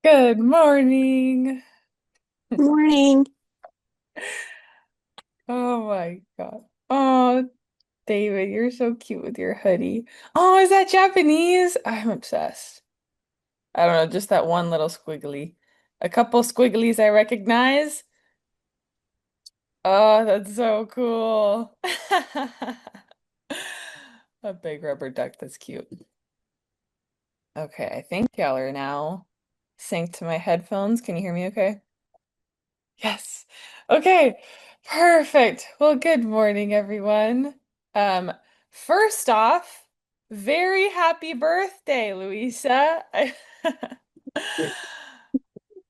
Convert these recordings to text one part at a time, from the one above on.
Good morning. Morning. Oh my God. Oh, David, you're so cute with your hoodie. Oh, is that Japanese? I'm obsessed. I don't know, just that one little squiggly. A couple squigglies I recognize. Oh, that's so cool. A big rubber duck, that's cute. Okay, I think y'all are now synced to my headphones. Can you hear me okay? Yes. Okay. Perfect. Well, good morning, everyone. Um, First off, very happy birthday, Luisa.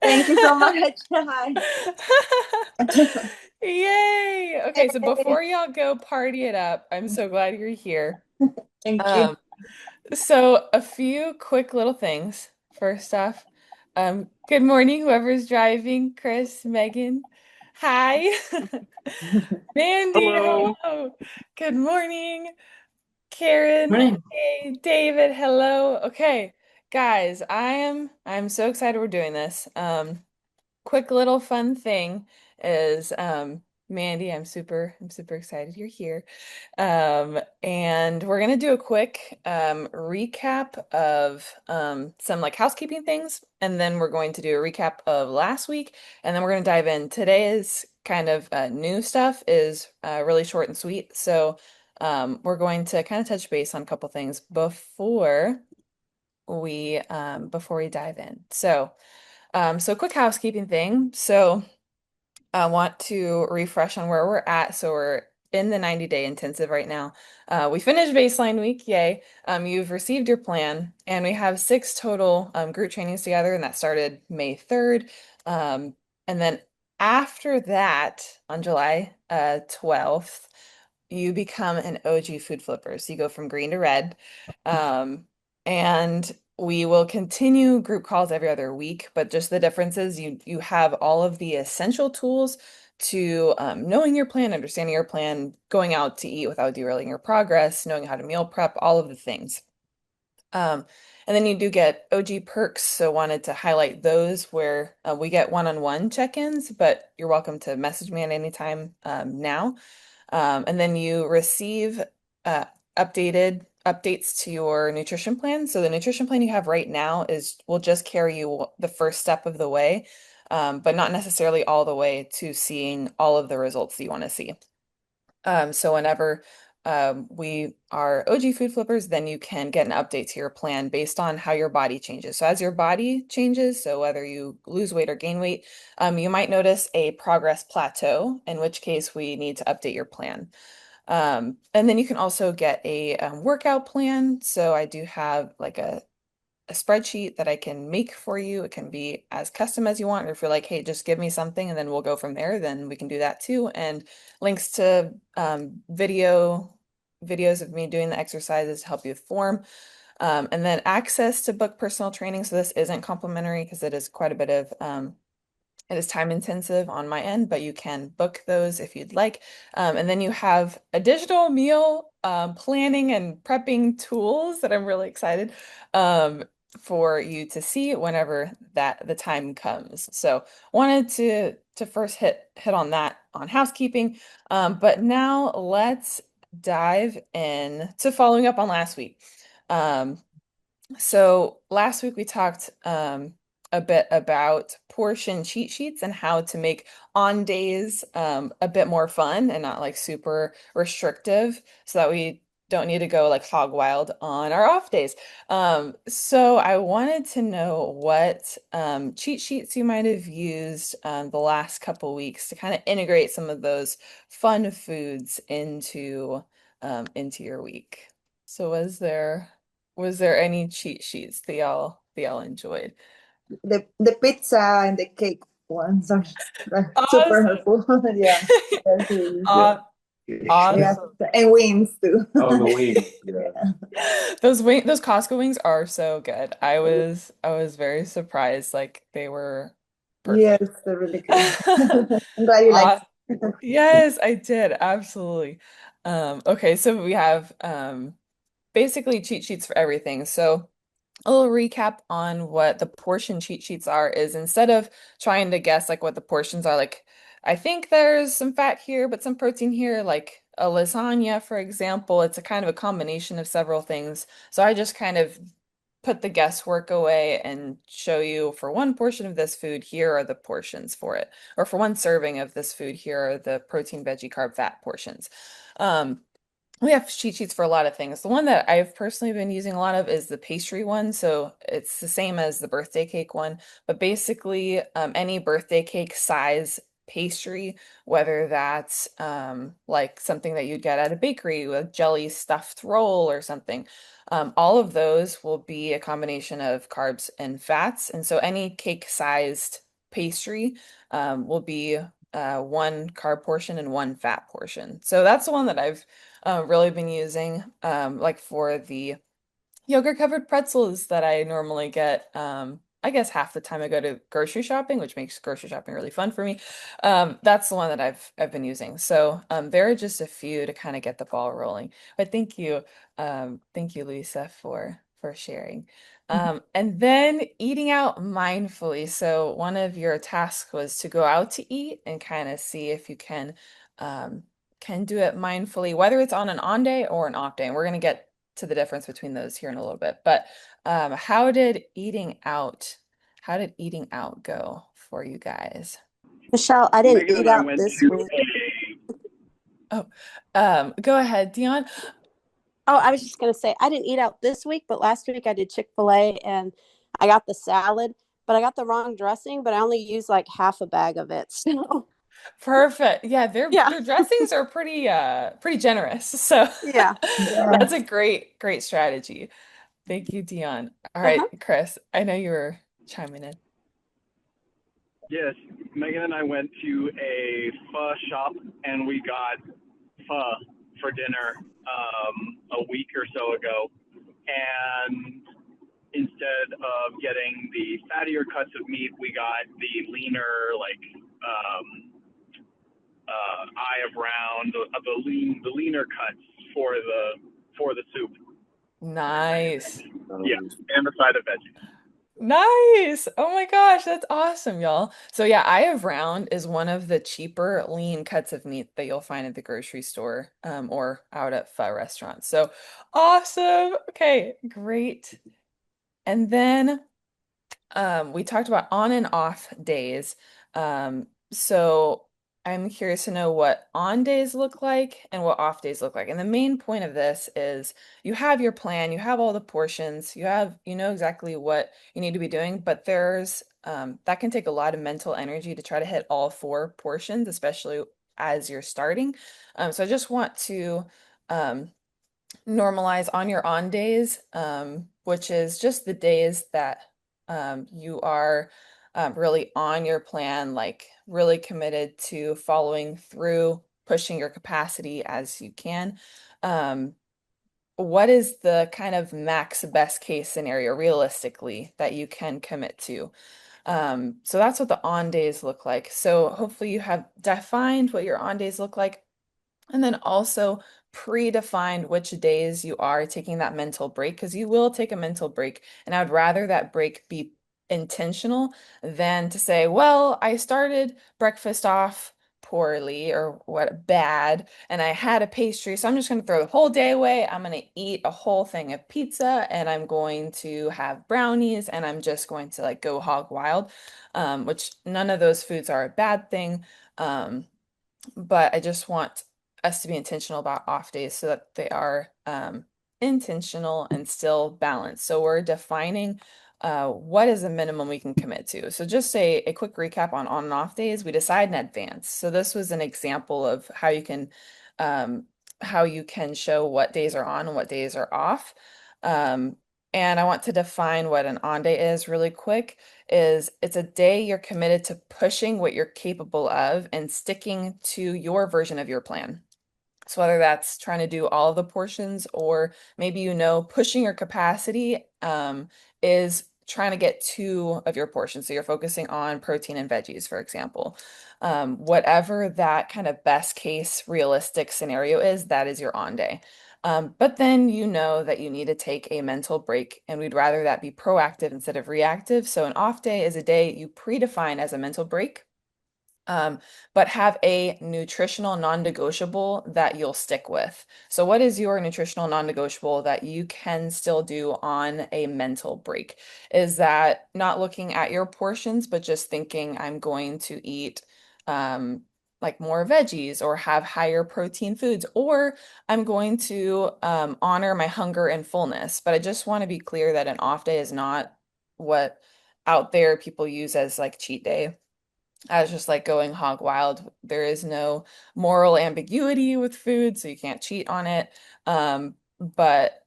Thank you so much. Hi. Yay. Okay, so before y'all go party it up, I'm so glad you're here. Thank you. Um, so a few quick little things. First off, good morning, whoever's driving, Chris, Megan. Hi. Mandy, Hello. hello. Good morning. Karen, Morning. hey, David, hello. Okay, guys, I'm so excited we're doing this. Quick little fun thing is Mandy, I'm super excited you're here. And we're gonna do a quick recap of some like housekeeping things, and then we're going to do a recap of last week, and then we're gonna dive in. Today's kind of new stuff is really short and sweet, so we're going to kind of touch base on a couple things before we dive in. So quick housekeeping thing. So I want to refresh on where we're at. So we're in the 90-day intensive right now. We finished baseline week, yay. You've received your plan, and we have six total group trainings together, and that started May 3rd. Um, and then after that, on July 12th, you become an OG food flipper. So you go from green to red. Um, and we will continue group calls every other week, but just the difference is you have all of the essential tools to knowing your plan, understanding your plan, going out to eat without derailing your progress, knowing how to meal prep, all of the things. Um, and then you do get OG perks, so wanted to highlight those where we get one-on-one check-ins, but you're welcome to message me at any time now. And then you receive uh, updated updates to your nutrition plan. So the nutrition plan you have right now is will just carry you the first step of the way, but not necessarily all the way to seeing all of the results that you want to see. So whenever we are OG food flippers, then you can get an update to your plan based on how your body changes. So as your body changes, so whether you lose weight or gain weight, you might notice a progress plateau, in which case we need to update your plan. And then you can also get a workout plan. So I do have like a spreadsheet that I can make for you. It can be as custom as you want, or if you're like, hey, just give me something and then we'll go from there, then we can do that too. And links to videos of me doing the exercises to help you with form. And then access to book personal training. So this isn't complimentary because it is quite a bit of it is time intensive on my end, but you can book those if you'd like. And then you have additional meal planning and prepping tools that I'm really excited um, for you to see whenever the time comes. So wanted to first hit on that on housekeeping. But now let's dive in to following up on last week. Um, so last week we talked a bit about portion cheat sheets and how to make on days a bit more fun and not like super restrictive so that we don't need to go like hog wild on our off days. So I wanted to know what cheat sheets you might have used the last couple weeks to kind of integrate some of those fun foods into your week. So was there any cheat sheets that y'all enjoyed? The pizza and the cake ones are super Awesome. helpful. Yeah. That's really Yeah. Aw- yeah. Awesome. And wings too. Oh, the wings. Yeah. Yeah. Those Costco wings are so good. I was very surprised. Like they were Yes, perfect. they're really good. I'm glad you like. Aw- yes, I did. Absolutely. Okay, so we have basically cheat sheets for everything. So a little recap on what the portion cheat sheets are is instead of trying to guess like what the portions are, like I think there's some fat here, but some protein here, like a lasagna, for example, it's a kind of a combination of several things. So I just kind of put the guesswork away and show you for one portion of this food, here are the portions for it. Or for one serving of this food, here are the protein, veggie, carb, fat portions. Um, we have cheat sheets for a lot of things. The one that I've personally been using a lot of is the pastry one. So it's the same as the birthday cake one, but basically any birthday cake size pastry, whether that's like something that you'd get at a bakery with jelly stuffed roll or something, all of those will be a combination of carbs and fats. And so any cake sized pastry will be one carb portion and one fat portion. So that's the one that I've really been using like for the yogurt covered pretzels that I normally get. I guess half the time I go to grocery shopping, which makes grocery shopping really fun for me. That's the one that I've been using. So there are just a few to kind of get the ball rolling. But thank you, Lisa, for sharing. And then eating out mindfully. So one of your tasks was to go out to eat and kind of see if you can do it mindfully, whether it's on an on day or an off day. And we're going to get to the difference between those here in a little bit. But how did eating out go for you guys? Michelle, I didn't Megan eat and I out went this to week. Oh, go ahead, Dion. Oh, I was just going to say, I didn't eat out this week, but last week I did Chick-fil-A and I got the salad, but I got the wrong dressing, but I only used like half a bag of it. So, Perfect. Yeah, yeah. their dressings are pretty generous. So Yeah. that's a Yes. great strategy. Thank you, Dion. All right, Uh-huh. Chris, I know you were chiming in. yes, Megan and I went to a pho shop and we got pho for dinner a week or so ago. And instead of getting the fattier cuts of meat, we got the leaner, like eye of round, the leaner cuts for the soup. Nice. Yeah, and the side of veggies. Nice. Oh my gosh, that's awesome, y'all. So yeah, eye of round is one of the cheaper lean cuts of meat that you'll find at the grocery store or out at pho restaurants. So awesome. Okay, great. And then we talked about on and off days. So I'm curious to know what on days look like and what off days look like. And the main point of this is you have your plan, you have all the portions, you know exactly what you need to be doing, but there's that can take a lot of mental energy to try to hit all four portions, especially as you're starting. So I just want to um, normalize on your on days, which is just the days that you are really on your plan, like really committed to following through, pushing your capacity as you can. Um, what is the kind of max best case scenario realistically that you can commit to? So that's what the on days look like. So hopefully you have defined what your on days look like. And then also predefined which days you are taking that mental break because you will take a mental break. And I would rather that break be intentional than to say, well, I started breakfast off poorly or what bad, and I had a pastry, so I'm just going to throw the whole day away. I'm going to eat a whole thing of pizza and I'm going to have brownies and I'm just going to like go hog wild, which none of those foods are a bad thing. Um, but I just want us to be intentional about off days so that they are intentional and still balanced. So we're defining what is a minimum we can commit to. So just say a quick recap on and off days. We decide in advance. So this was an example of um, how you can show what days are on and what days are off. Um, and I want to define what an on day is really quick is it's a day you're committed to pushing what you're capable of and sticking to your version of your plan. So whether that's trying to do all of the portions or maybe pushing your capacity is trying to get two of your portions. So you're focusing on protein and veggies, for example. Whatever that kind of best case realistic scenario is, that is your on day. But then you know that you need to take a mental break, and we'd rather that be proactive instead of reactive. So an off day is a day you predefine as a mental break, um, but have a nutritional non-negotiable that you'll stick with. So, what is your nutritional non-negotiable that you can still do on a mental break? Is that not looking at your portions, but just thinking, I'm going to eat like more veggies or have higher protein foods, or I'm going to honor my hunger and fullness. But I just want to be clear that an off day is not what out there people use as like cheat day, as just like going hog wild. There is no moral ambiguity with food, so you can't cheat on it. But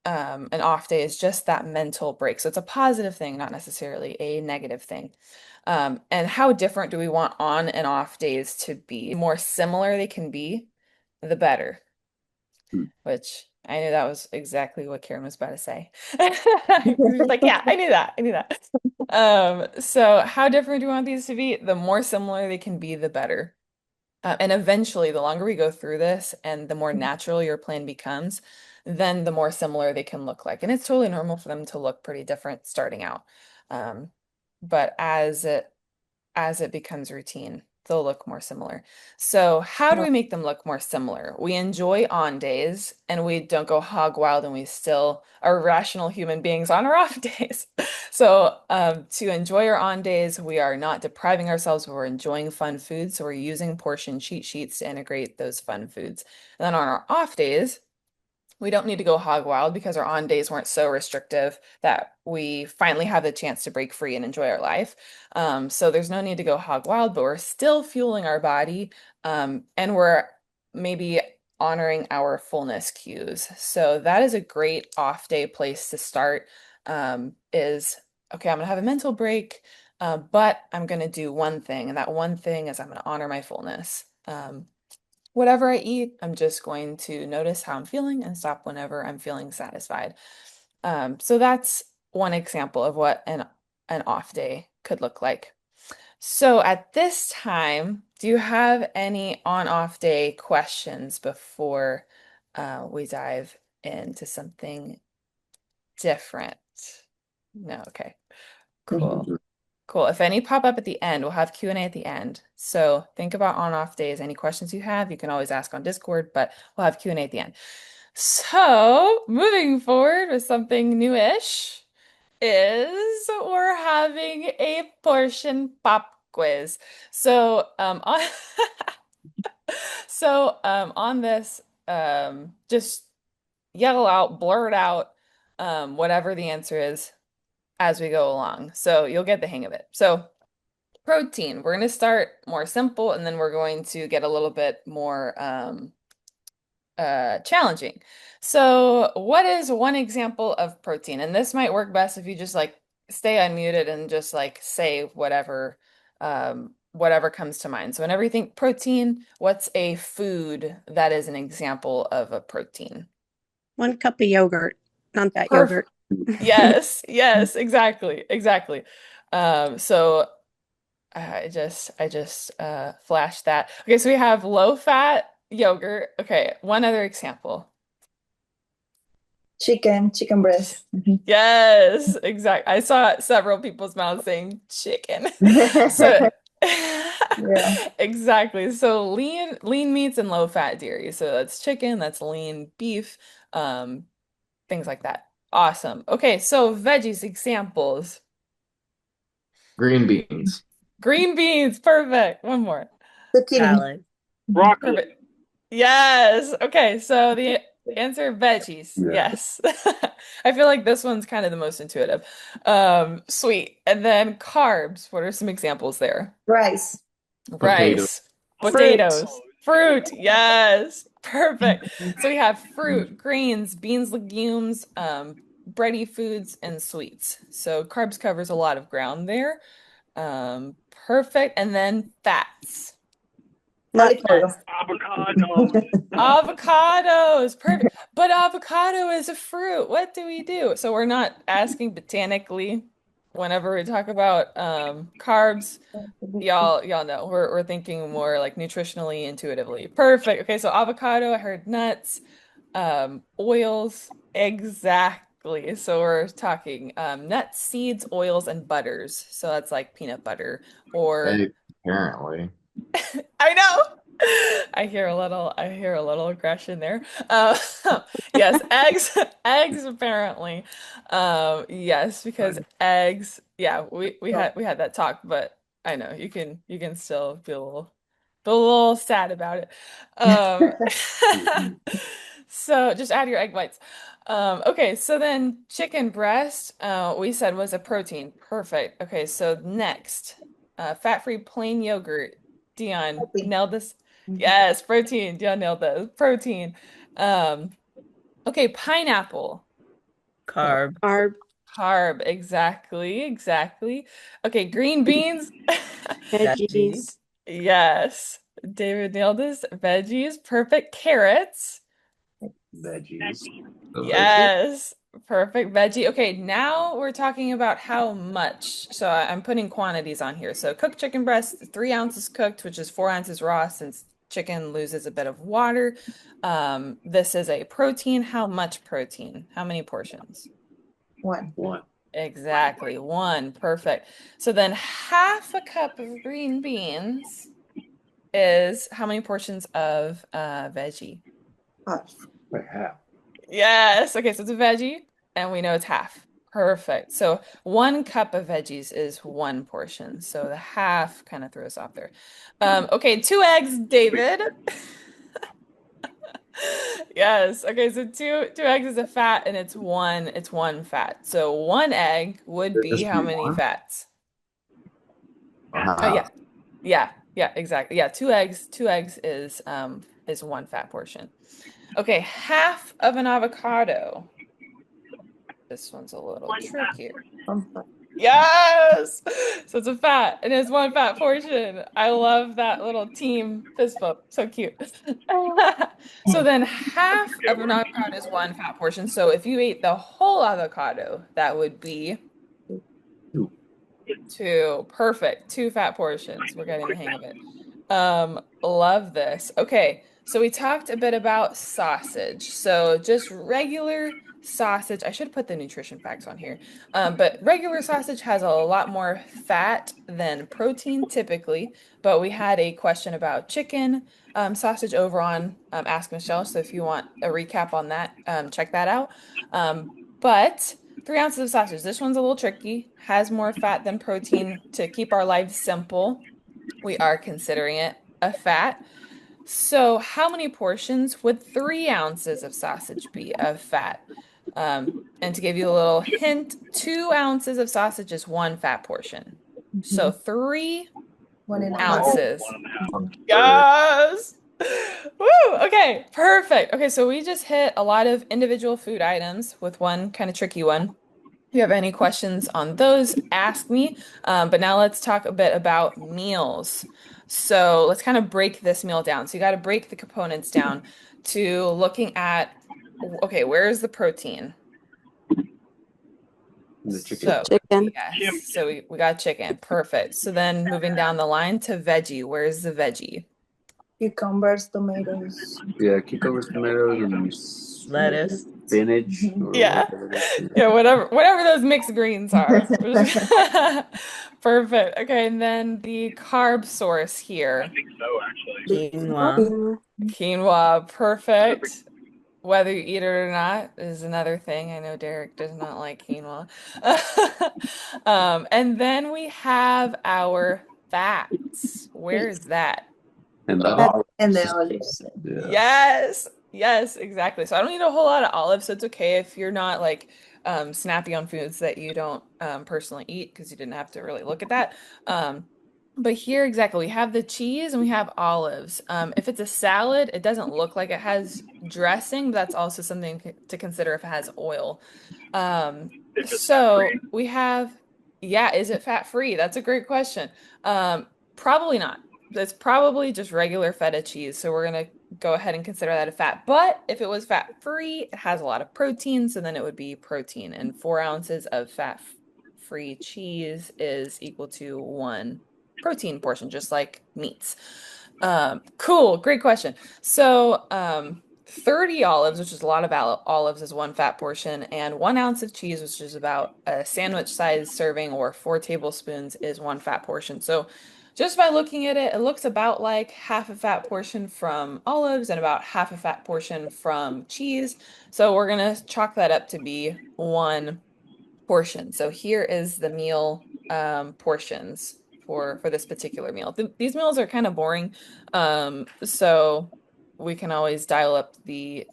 an off day is just that mental break. So it's a positive thing, not necessarily a negative thing. And how different do we want on and off days to be? The more similar they can be, the better. Which I knew that was exactly what Karen was about to say. She was like, yeah, I knew that. I knew that. So how different do you want these to be? The more similar they can be, the better. And eventually, the longer we go through this and the more natural your plan becomes, then the more similar they can look like. And it's totally normal for them to look pretty different starting out. Um, but as it becomes routine, they'll look more similar. So, how do we make them look more similar? We enjoy on days and we don't go hog wild, and we still are rational human beings on our off days. So, to enjoy our on days, we are not depriving ourselves, we're enjoying fun foods. So, we're using portion cheat sheets to integrate those fun foods. And then on our off days, we don't need to go hog wild because our on days weren't so restrictive that we finally have the chance to break free and enjoy our life. So there's no need to go hog wild, but we're still fueling our body, and we're maybe honoring our fullness cues. So that is a great off day place to start. Is okay, I'm gonna have a mental break, but I'm gonna do one thing, and that one thing is I'm gonna honor my fullness. Whatever I eat, I'm just going to notice how I'm feeling and stop whenever I'm feeling satisfied. So that's one example of what an off day could look like. So at this time, do you have any on-off day questions before we dive into something different? No, okay, cool. Cool. If any pop up at the end, we'll have Q&A at the end. So think about on-off days. Any questions you have, you can always ask on Discord, but we'll have Q&A at the end. So moving forward with something newish is we're having a portion pop quiz. So on this, just yell out, blurt out whatever the answer is as we go along. So you'll get the hang of it. So protein. We're going to start more simple, and then we're going to get a little bit more challenging. So, what is one example of protein? And this might work best if you just like stay unmuted and just like say whatever comes to mind. So, whenever you think protein, what's a food that is an example of a protein? 1 cup of yogurt, not that Perf yogurt. Yes, yes, exactly, exactly. So I just flashed that. Okay, so we have low fat yogurt. Okay, one other example. Chicken breast. Yes, exactly. I saw several people's mouths saying chicken. So Yeah. exactly. So lean meats and low fat dairy. So that's chicken, that's lean beef, um, things like that. Awesome. Okay, so veggies examples. Green beans. Green beans, perfect. One more. Zucchini. Salad. Broccoli. Perfect. Yes. Okay, so the answer veggies. Yeah. Yes. I feel like this one's kind of the most intuitive. Sweet. And then carbs. What are some examples there? Rice. Potato. Rice, Fruit. potatoes, fruit. Yes. Perfect. So we have fruit, greens, beans, legumes, bready foods, and sweets. So carbs covers a lot of ground there. Perfect. And then fats. Nut Avocado. nuts. Avocados. Avocados, perfect. But avocado is a fruit. What do we do? So we're not asking botanically whenever we talk about carbs. Y'all know we're thinking more like nutritionally, intuitively. Perfect. Okay, so avocado, I heard nuts. Oils, exactly. So we're talking nuts, seeds, oils, and butters. So that's like peanut butter or Egg, apparently. I know. I hear a little aggression there. Uh, yes, eggs, eggs apparently. Yes, because eggs, yeah, So, we had that talk, but I know you can still feel a little sad about it. Um, so just add your egg whites. Okay, so then chicken breast, we said was a protein. Perfect. Okay, so next, fat-free plain yogurt. Dion happy. nailed this. Mhm. Yes, protein. Dion nailed this. Protein. Um, okay, pineapple. Carb. Carb, Carb. Exactly, exactly. Okay, green beans. Veggie. veggies, Yes. David nailed this. Veggies. Perfect. Carrots. Veggies. The veggie. Yes, perfect veggie. Okay, now we're talking about how much. So I'm putting quantities on here. So cooked chicken breast, 3 ounces cooked, which is 4 ounces raw since chicken loses a bit of water. This is a protein. How much protein? How many portions? One. One. Exactly, one. Perfect. So then half a cup of green beans is how many portions of veggie? Half. Like half. Yes. Okay, so it's a veggie, and we know it's half. Perfect. So 1 cup of veggies is one portion. So the half kind of throws off there. Okay, 2 eggs, David. Yes. Okay, so two eggs is a fat, and it's one fat. So one egg would There's be just how be many one. fats? Or Oh yeah. half. Yeah, exactly. Yeah, two eggs is one fat portion. Okay, half of an avocado. This one's a little trickier. One fat. Yes! So it's a fat, and it's one fat portion. I love that little team fist bump. So cute. So then half of an avocado is one fat portion. So if you ate the whole avocado, that would be Two. two. Perfect. Two fat portions. We're getting the hang of it. Love this. Okay, so we talked a bit about sausage. So just regular sausage. I should put the nutrition facts on here. But regular sausage has a lot more fat than protein typically. But we had a question about chicken sausage over on Ask Michelle. So if you want a recap on that, check that out. But 3 ounces of sausage. This one's a little tricky, has more fat than protein. To keep our lives simple, we are considering it a fat. So, how many portions would 3 ounces of sausage be of fat? And to give you a little hint, 2 ounces of sausage is one fat portion. So, Mhm. three One and a half. ounces. One and a half. Mhm. Yes. Woo! Okay, perfect. Okay, so we just hit a lot of individual food items with one kind of tricky one. If you have any questions on those, ask me. But now let's talk a bit about meals. So let's kind of break this meal down. So you got to break the components down to looking at, okay, where is the protein? The chicken. So, chicken, yes, so we got chicken. Perfect. So then moving down the line to veggie, where's the veggie? Cucumbers, tomatoes. Yeah, cucumbers, tomatoes, and Lettuce. spinach Mhm. or Yeah. whatever it is. Yeah, whatever those mixed greens are. Perfect. Okay, and then the carb source I here. think so, actually. Quinoa. Quinoa, perfect. Whether you eat it or not is another thing. I know Derek does not like quinoa. And then we have our fats. Where is that? And the That- olives. And the olives. Yeah. Yes. Yes, exactly. So I don't eat a whole lot of olives, so it's okay if you're not like snappy on foods that you don't personally eat because you didn't have to really look at that. Um, but here exactly, we have the cheese and we have olives. If it's a salad, it doesn't look like it has dressing, but that's also something to consider if it has oil. Um, If it's fat so free. we have, yeah, is it fat free? That's a great question. Probably not. It's probably just regular feta cheese. So we're gonna go ahead and consider that a fat. But if it was fat free, it has a lot of protein, so then it would be protein. And 4 ounces of fat free cheese is equal to one protein portion, just like meats. Cool, great question. So, 30 olives, which is a lot of olives, is one fat portion, and 1 ounce of cheese, which is about a sandwich size serving, or 4 tablespoons, is one fat portion. So just by looking at it, it looks about like half a fat portion from olives and about half a fat portion from cheese. So we're gonna chalk that up to be one portion. So here is the meal portions for this particular meal. These meals are kind of boring, so we can always dial up the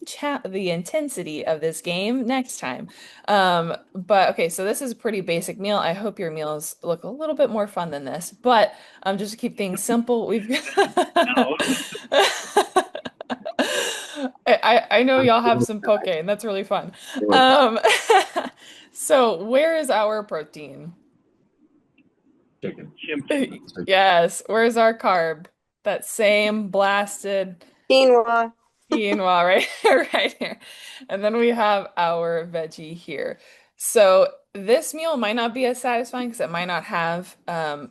intensity of this game next time. But okay, so this is a pretty basic meal. I hope your meals look a little bit more fun than this. But just to keep things simple, we've No. I know y'all have some poke, and that's really fun. Um, so where is our protein? Chicken. Chimp. Yes, where's our carb? That same blasted Quinoa. quinoa right right here. And then we have our veggie here. So this meal might not be as satisfying because it might not have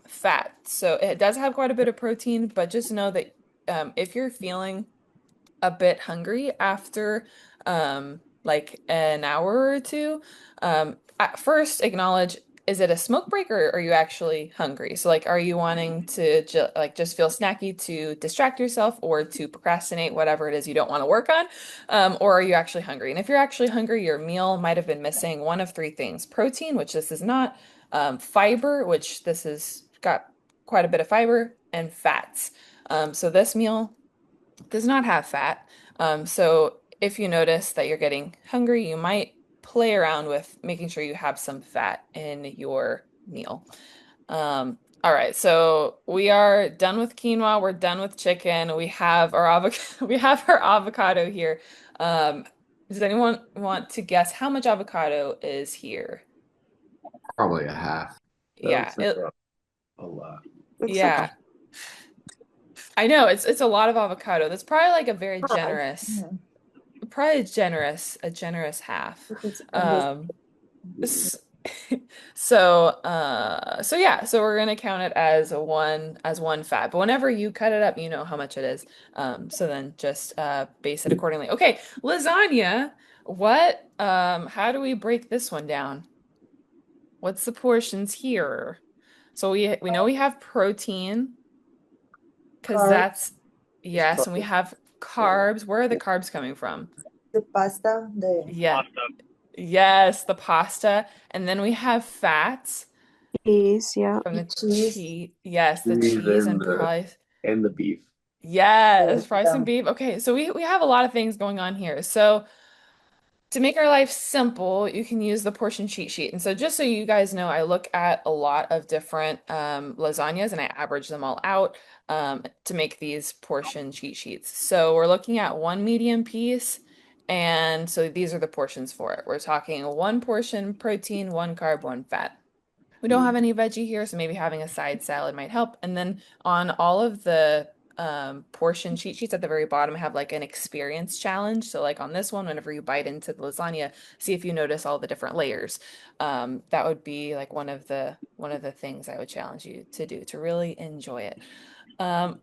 fat. So it does have quite a bit of protein, but just know that if you're feeling a bit hungry after like an hour or two, at first acknowledge, is it a smoke break, or are you actually hungry? So like, are you wanting to just feel snacky to distract yourself or to procrastinate whatever it is you don't want to work on? Or are you actually hungry? And if you're actually hungry, your meal might have been missing one of three things: protein, which this is not, fiber, which this has got quite a bit of fiber, and fats. So this meal does not have fat. So if you notice that you're getting hungry, you might play around with making sure you have some fat in your meal. All right, so we are done with quinoa. We're done with chicken. We have our avocado. We have our avocado here. Um, does anyone want to guess how much avocado is here? Probably a half. That Yeah, looks like a lot. Looks like yeah. I know it's a lot of avocado. That's probably like a very a lot. generous, Yeah, probably a generous half. because on this Um, s- so yeah, so we're gonna count it as one fat. But whenever you cut it up, you know how much it is. So then just base it accordingly. Okay, lasagna. How do we break this one down? What's the portions here? So we know we have protein, because carbs, that's yes, and we have carbs. Where are the carbs coming from? the pasta, the Yeah. Pasta. Yes, the pasta. And then we have fats Cheese, yeah. from the cheese, cheese. Yes, the Cheese cheese and probably and the beef. yes, probably some yeah. beef. Okay, so we have a lot of things going on here. So to make our life simple, you can use the portion cheat sheet. And so just so you guys know, I look at a lot of different lasagnas and I average them all out to make these portion cheat sheets. So we're looking at one medium piece. And so these are the portions for it. We're talking one portion protein, one carb, one fat. We don't have any veggie here, so maybe having a side salad might help. And then on all of the portion cheat sheets at the very bottom, I have like an experience challenge. So like on this one, whenever you bite into the lasagna, see if you notice all the different layers. That would be like one of the things I would challenge you to do to really enjoy it.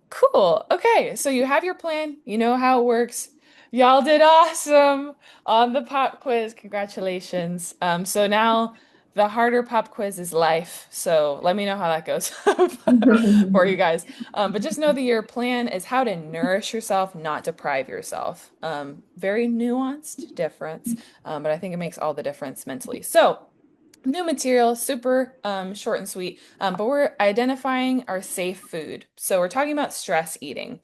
Cool. Okay, so you have your plan, you know how it works. Y'all did awesome on the pop quiz. Congratulations. So now the harder pop quiz is life. So let me know how that goes for you guys. But just know that your plan is how to nourish yourself, not deprive yourself. Very nuanced difference, but I think it makes all the difference mentally. So new material, super short and sweet, but we're identifying our safe food. So we're talking about stress eating.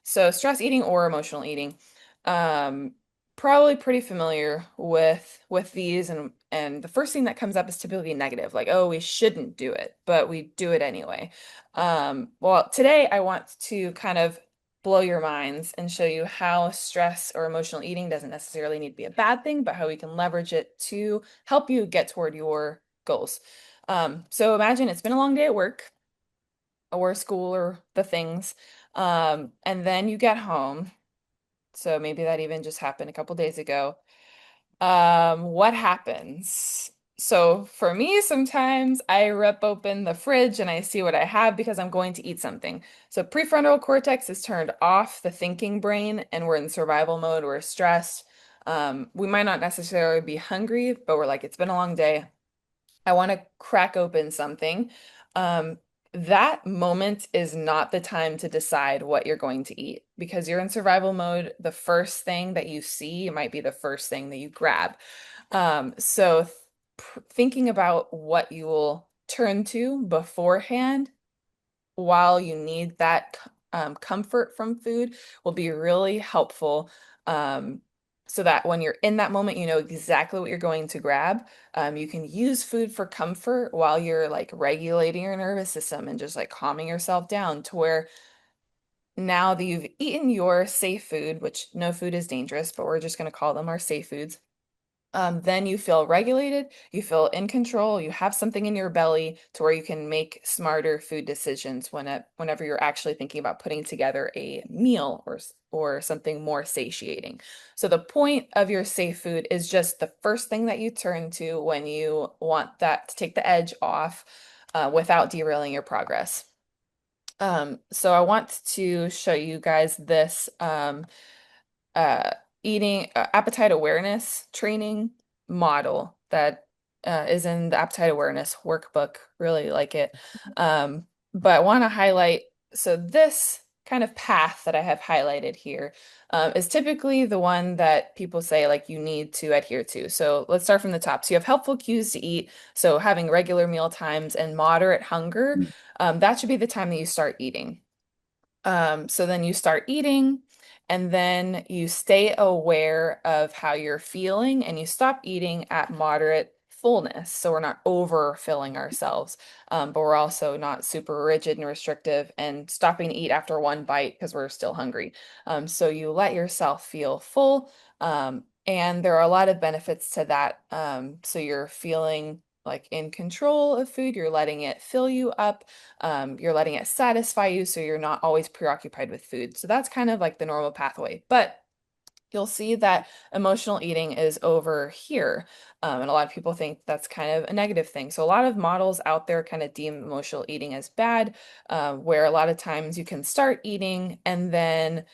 So stress eating or emotional eating. Um, Probably pretty familiar with these, and the first thing that comes up is typically negative, like, oh, we shouldn't do it, but we do it anyway. Well, today I want to kind of blow your minds and show you how stress or emotional eating doesn't necessarily need to be a bad thing, but how we can leverage it to help you get toward your goals. So imagine it's been a long day at work or school or the things. And then you get home. So maybe that even just happened a couple days ago. What happens? So for me, sometimes I rip open the fridge and I see what I have because I'm going to eat something. So prefrontal cortex is turned off, the thinking brain, and we're in survival mode. We're stressed. We might not necessarily be hungry, but we're like, it's been a long day. I want to crack open something. Um, that moment is not the time to decide what you're going to eat because you're in survival mode. The first thing that you see might be the first thing that you grab. Thinking about what you will turn to beforehand while you need that comfort from food will be really helpful. So that when you're in that moment, you know exactly what you're going to grab. You can use food for comfort while you're like regulating your nervous system and just like calming yourself down to where now that you've eaten your safe food, which no food is dangerous, but we're just going to call them our safe foods, then you feel regulated, you feel in control, you have something in your belly to where you can make smarter food decisions whenever you're actually thinking about putting together a meal or something more satiating. So the point of your safe food is just the first thing that you turn to when you want that to take the edge off without derailing your progress. So I want to show you guys this uh, eating appetite awareness training model that is in the appetite awareness workbook. Really like it. But I want to highlight so this kind of path that I have highlighted here is typically the one that people say like you need to adhere to. So let's start from the top. So you have helpful cues to eat. So having regular meal times and moderate hunger, that should be the time that you start eating. So then you start eating, and then you stay aware of how you're feeling, and you stop eating at moderate fullness. So we're not overfilling ourselves, but we're also not super rigid and restrictive and stopping to eat after one bite because we're still hungry. So you let yourself feel full, and there are a lot of benefits to that. So you're feeling like in control of food, you're letting it fill you up. You're letting it satisfy you, so you're not always preoccupied with food. So that's kind of like the normal pathway. But you'll see that emotional eating is over here. And a lot of people think that's kind of a negative thing. So a lot of models out there kind of deem emotional eating as bad, where a lot of times you can start eating and then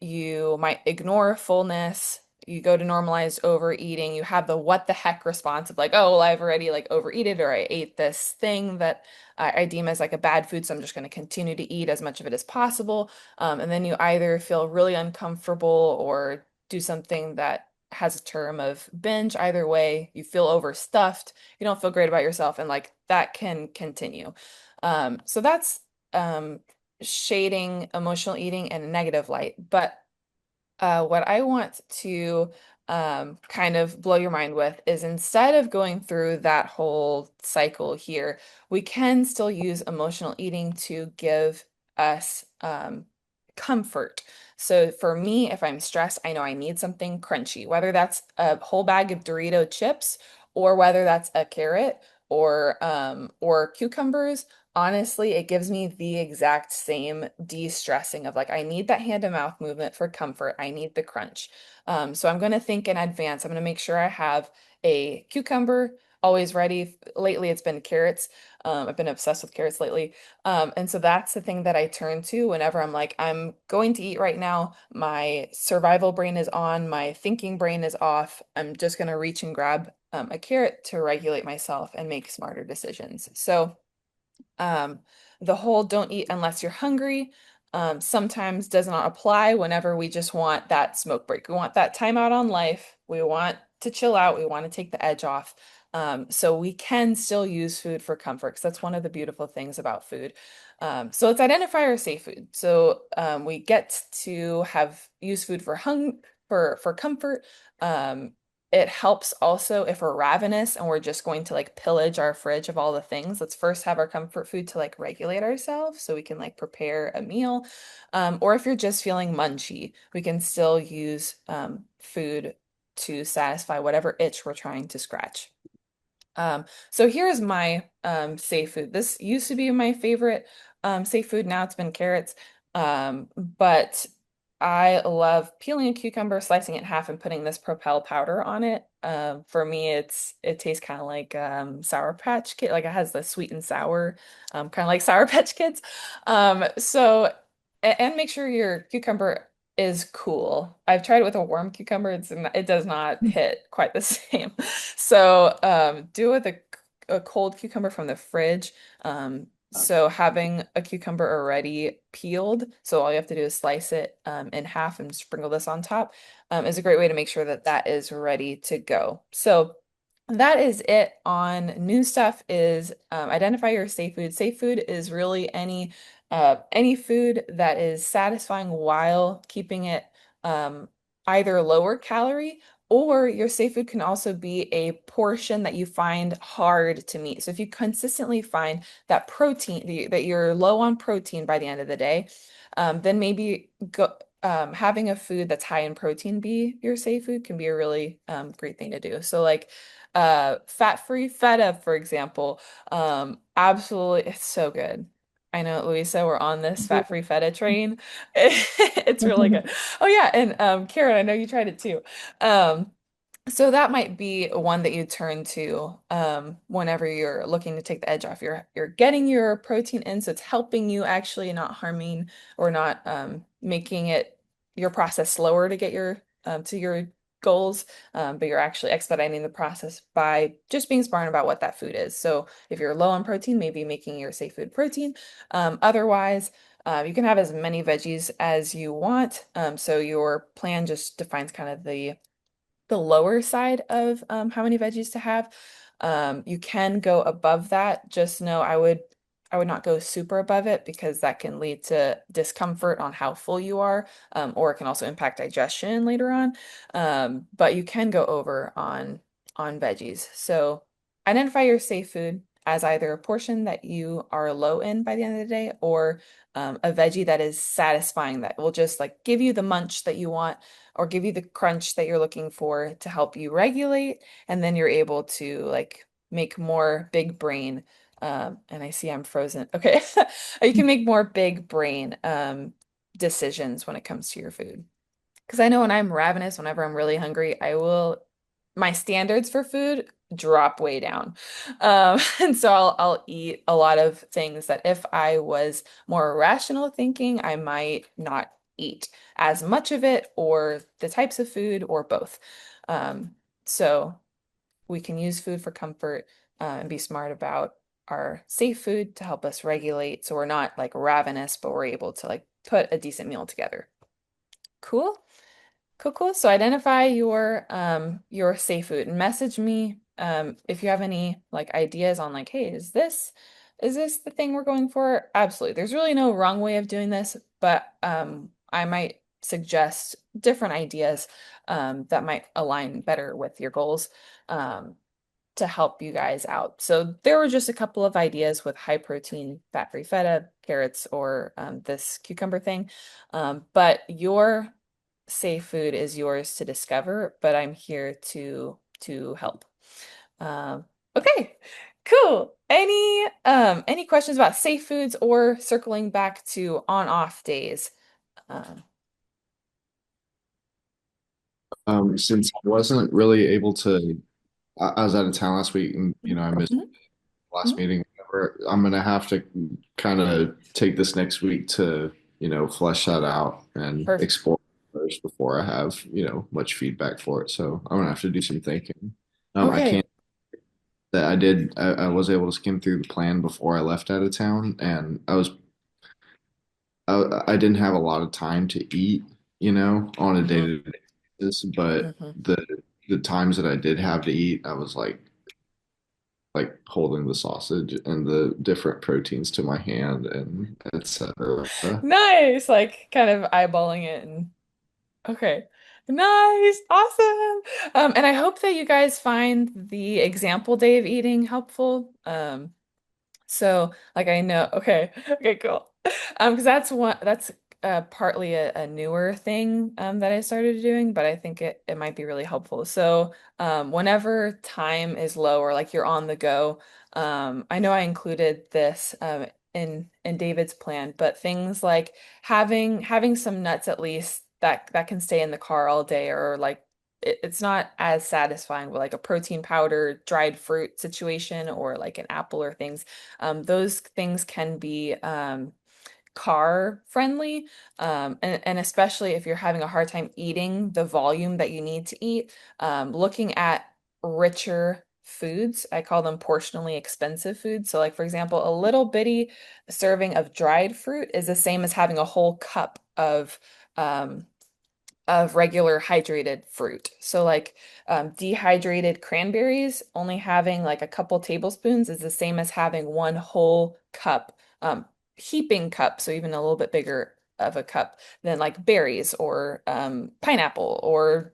you might ignore fullness. You go to normalized overeating. You have the what the heck response of like, oh, well, I've already like overeated or I ate this thing that I deem as like a bad food, so I'm just going to continue to eat as much of it as possible. And then you either feel really uncomfortable or do something that has a term of binge. Either way, you feel overstuffed, you don't feel great about yourself, and like that can continue. So that's um, shading emotional eating in a negative light. But what I want to kind of blow your mind with is instead of going through that whole cycle here, we can still use emotional eating to give us comfort. So for me, if I'm stressed, I know I need something crunchy, whether that's a whole bag of Dorito chips or whether that's a carrot or cucumbers. Honestly, it gives me the exact same de-stressing of like, I need that hand to mouth movement for comfort. I need the crunch. So I'm going to think in advance. I'm going to make sure I have a cucumber always ready. Lately, it's been carrots. I've been obsessed with carrots lately. And so that's the thing that I turn to whenever I'm like, I'm going to eat right now. My survival brain is on, my thinking brain is off. I'm just going to reach and grab a carrot to regulate myself and make smarter decisions. So, um, the whole don't eat unless you're hungry sometimes does not apply whenever we just want that smoke break. We want that time out on life. We want to chill out. We want to take the edge off. So we can still use food for comfort because that's one of the beautiful things about food. So let's identify our safe food. So we get to have use food for for comfort. Um, it helps also if we're ravenous and we're just going to like pillage our fridge of all the things. Let's first have our comfort food to like regulate ourselves so we can like prepare a meal. Or if you're just feeling munchy, we can still use food to satisfy whatever itch we're trying to scratch. So here's my safe food. This used to be my favorite safe food. Now it's been carrots. But I love peeling a cucumber, slicing it in half, and putting this Propel powder on it. For me, it tastes kind of like Sour Patch Kid, like it has the sweet and sour, kind of like Sour Patch Kids. And make sure your cucumber is cool. I've tried it with a warm cucumber; it does not hit quite the same. So do it with a cold cucumber from the fridge. So having a cucumber already peeled, so all you have to do is slice it in half and sprinkle this on top, is a great way to make sure that that is ready to go. So that is it on new stuff is identify your safe food. Safe food is really any food that is satisfying while keeping it either lower calorie or your safe food can also be a portion that you find hard to meet. So if you consistently find that that you're low on protein by the end of the day, then maybe having a food that's high in protein be your safe food can be a really great thing to do. So like fat-free feta, for example, absolutely, it's so good. I know, Louisa, we're on this fat-free feta train. It's really good. Oh yeah, and Karen, I know you tried it too. Um, so that might be one that you turn to whenever you're looking to take the edge off. You're getting your protein in, so it's helping you actually not harming or not making it your process slower to get your to your goals, but you're actually expediting the process by just being smart about what that food is. So if you're low on protein, maybe making your safe food protein. Otherwise, you can have as many veggies as you want. So your plan just defines kind of the lower side of how many veggies to have. You can go above that. Just know I would not go super above it because that can lead to discomfort on how full you are, or it can also impact digestion later on. But you can go over on veggies. So identify your safe food as either a portion that you are low in by the end of the day or a veggie that is satisfying that will just like give you the munch that you want or give you the crunch that you're looking for to help you regulate. And then you're able to like make more big brain. And I see I'm frozen. Okay. You can make more big brain decisions when it comes to your food. Because I know when I'm ravenous, whenever I'm really hungry, my standards for food drop way down. And so I'll eat a lot of things that if I was more rational thinking, I might not eat as much of it or the types of food or both. So we can use food for comfort and be smart about our safe food to help us regulate so we're not like ravenous, but we're able to like put a decent meal together. Cool. Cool, cool. So identify your safe food and message me if you have any like ideas on like, hey, is this the thing we're going for? Absolutely. There's really no wrong way of doing this, but I might suggest different ideas that might align better with your goals to help you guys out. So there were just a couple of ideas with high protein, fat-free feta, carrots, or this cucumber thing. But your safe food is yours to discover, but I'm here to help. Okay, cool. Any questions about safe foods or circling back to on-off days? Um, Since I wasn't really able to, I was out of town last week and, I missed mhm, last mhm. meeting. I'm gonna have to kind of take this next week to, flesh that out and Perfect. explore first before I have, much feedback for it. So I'm gonna have to do some thinking. I Okay. can't that I did. I was able to skim through the plan before I left out of town, and I didn't have a lot of time to eat, on a hmm day-to-day basis. But hmm the times that I did have to eat, I was like holding the sausage and the different proteins to my hand and etc. Nice. Like kind of eyeballing it and okay. Nice. Awesome. And I hope that you guys find the example day of eating helpful. So like I know, okay, okay, cool. Because that's partly a newer thing that I started doing, but I think it might be really helpful. So whenever time is low or like you're on the go, I know I included this in David's plan, but things like having some nuts at least that can stay in the car all day, or like it's not as satisfying with like a protein powder, dried fruit situation, or like an apple or things. Those things can be car friendly. And especially if you're having a hard time eating the volume that you need to eat, looking at richer foods. I call them portionally expensive foods. So like for example, a little bitty serving of dried fruit is the same as having a whole cup um, of regular hydrated fruit. So like dehydrated cranberries, only having like a couple tablespoons is the same as having one whole cup, heaping cup, so even a little bit bigger of a cup than like berries or pineapple or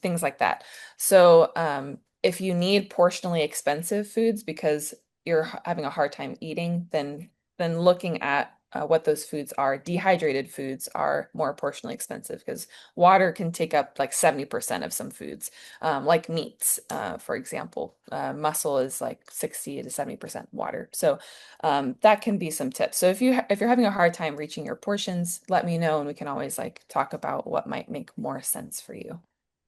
things like that. So if you need portionally expensive foods because you're having a hard time eating, then looking at what those foods are. Dehydrated foods are more portionally expensive because water can take up like 70% of some foods, like meats, for example. Muscle is like 60 to 70% water. So that can be some tips. So if you're having a hard time reaching your portions, let me know and we can always like talk about what might make more sense for you.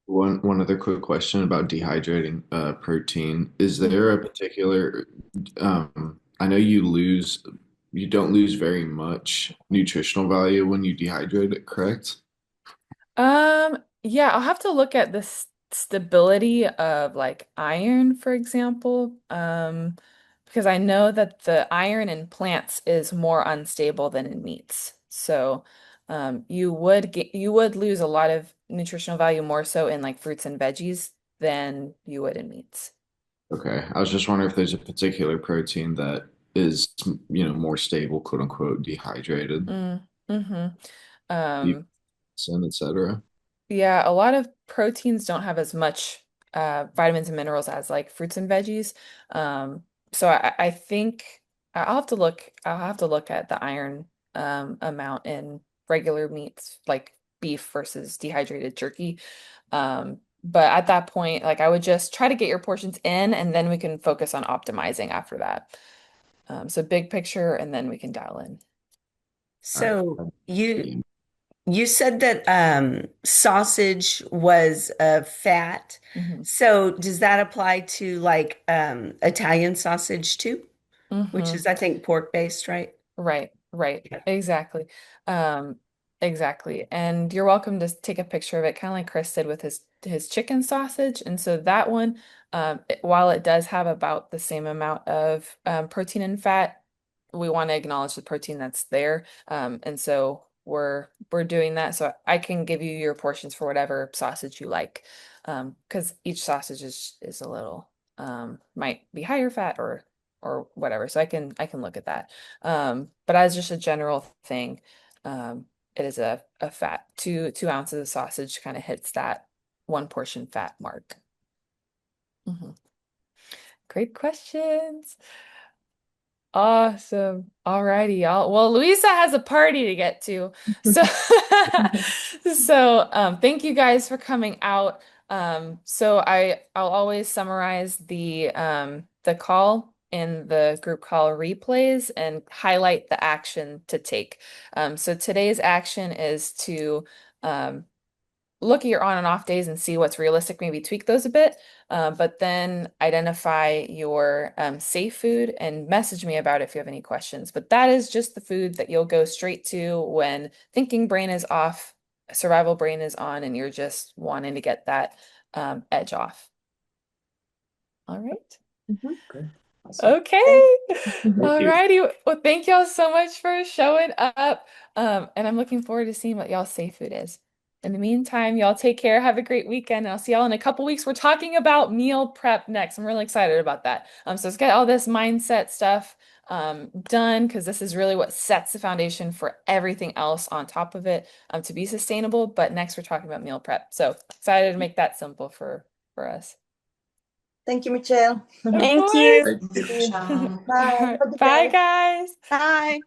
One other quick question about dehydrating protein. Is Mhm. there a particular I know you don't lose very much nutritional value when you dehydrate it, correct? Yeah, I'll have to look at the stability of like iron, for example, because I know that the iron in plants is more unstable than in meats. So, you would lose a lot of nutritional value more so in like fruits and veggies than you would in meats. Okay. I was just wondering if there's a particular protein that is, more stable, quote unquote, dehydrated, Mm-hmm. deep, Um, etc. Yeah, a lot of proteins don't have as much vitamins and minerals as like fruits and veggies. So I think I'll have to look at the iron amount in regular meats like beef versus dehydrated jerky. But at that point, like I would just try to get your portions in and then we can focus on optimizing after that. So big picture and then we can dial in. All right. So you said that sausage was a fat. Hmm. So does that apply to like Italian sausage too? Which Hmm. is I think pork based, right? Right. Yeah. Exactly. Um, exactly. And you're welcome to take a picture of it, kind of like Chris did with his chicken sausage. And so that one, while it does have about the same amount of protein and fat, we want to acknowledge the protein that's there. And so we're doing that. So I can give you your portions for whatever sausage you like. Because each sausage is a little might be higher fat or whatever. So I can look at that. But as just a general thing, it is a fat. Two ounces of sausage kind of hits that one portion fat mark. Mhm. Great questions. Awesome. Alrighty, y'all. Well, Luisa has a party to get to. So thank you guys for coming out. So I'll always summarize the call in the group call replays and highlight the action to take. So today's action is to um look at your on and off days and see what's realistic, maybe tweak those a bit, but then identify your safe food and message me about it if you have any questions. But that is just the food that you'll go straight to when thinking brain is off, survival brain is on, and you're just wanting to get that edge off. All right. Good. Awesome. Thank Okay. Thank All you. righty. Well, thank y'all so much for showing up. And I'm looking forward to seeing what y'all's safe food is. In the meantime, y'all take care. Have a great weekend. And I'll see y'all in a couple weeks. We're talking about meal prep next. I'm really excited about that. So let's get all this mindset stuff done because this is really what sets the foundation for everything else on top of it to be sustainable. But next we're talking about meal prep. So excited to make that simple for us. thank you, Michelle. Of Thank course. you. Thank you. Bye. All Have right. a good Bye, day. guys. Bye.